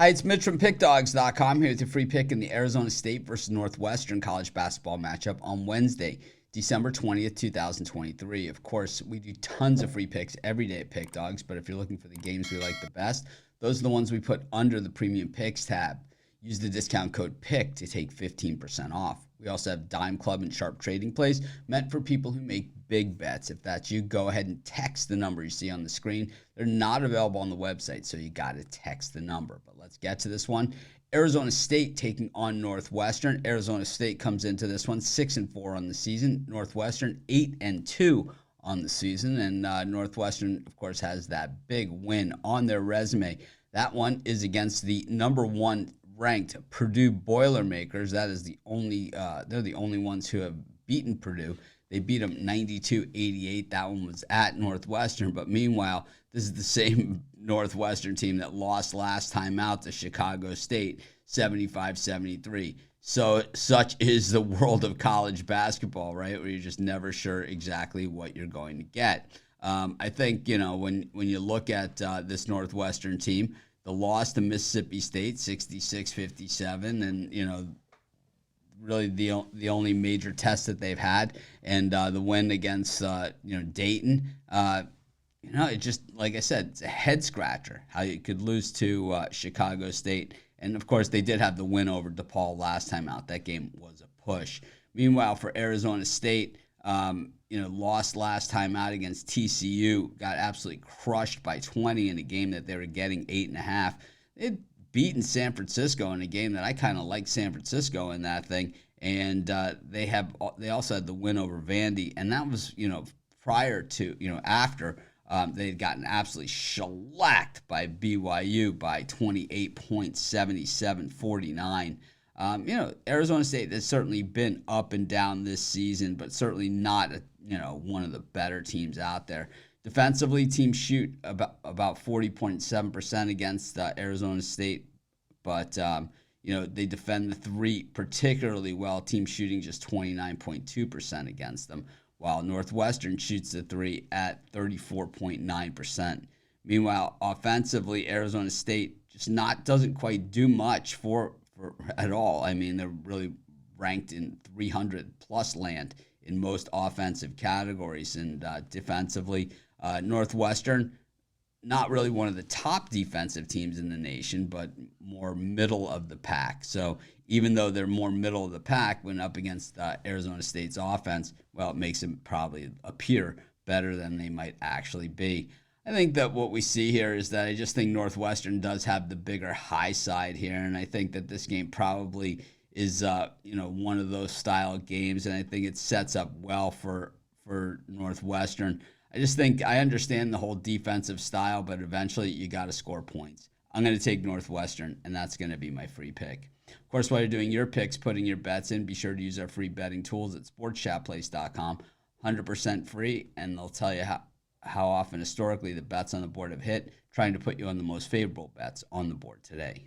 Hi, it's Mitch from Pickdawgz.com here with your free pick in the Arizona State versus Northwestern college basketball matchup on Wednesday, December 20th, 2023. Of course, we do tons of free picks every day at Pickdawgz, but if you're looking for the games we like the best, those are the ones we put under the Premium Picks tab. Use the discount code PICK to take 15% off. We also have Dime Club and Sharp Trading Plays meant for people who make big bets. If that's you, go ahead and text the number you see on the screen. They're not available on the website, so you got to text the number. But let's get to this one. Arizona State taking on Northwestern. Arizona State comes into this one 6-4 on the season. Northwestern 8-2 on the season. And Northwestern, of course, has that big win on their resume. That one is against the number one ranked Purdue Boilermakers. That is the only, they're the only ones who have beaten Purdue. They beat them 92-88. That one was at Northwestern. But meanwhile, this is the same Northwestern team that lost last time out to Chicago State, 75-73. So such is the world of college basketball, right? Where you're just never sure exactly what you're going to get. I think, when you look at this Northwestern team, the loss to Mississippi State, 66-57, and, really the only major test that they've had, and the win against, Dayton, it just, like I said, it's a head-scratcher how you could lose to Chicago State. And, of course, they did have the win over DePaul last time out. That game was a push. Meanwhile, for Arizona State, lost last time out against TCU, got absolutely crushed by 20 in a game that they were getting 8.5. They'd beaten San Francisco in a game that I kind of liked San Francisco in that thing, and they also had the win over Vandy, and that was prior to after they'd gotten absolutely shellacked by BYU by 28 points, 77-49. Arizona State has certainly been up and down this season, but certainly not one of the better teams out there. Defensively, teams shoot about 40.7% against Arizona State, but they defend the three particularly well. Team shooting just 29.2% against them, while Northwestern shoots the three at 34.9%. Meanwhile, offensively, Arizona State just doesn't quite do much for at all. I mean, they're really ranked in 300 plus land in most offensive categories, and defensively, Northwestern, not really one of the top defensive teams in the nation, but more middle of the pack. So even though they're more middle of the pack when up against Arizona State's offense, well, it makes them probably appear better than they might actually be. I think that what we see here is that I just think Northwestern does have the bigger high side here, and I think that this game probably is one of those style games, and I think it sets up well for Northwestern. I just think I understand the whole defensive style, but eventually you got to score points. I'm going to take Northwestern, and that's going to be my free pick. Of course, while you're doing your picks, putting your bets in, be sure to use our free betting tools at sportschatplace.com. 100% free, and they'll tell you how often historically the bets on the board have hit, trying to put you on the most favorable bets on the board today.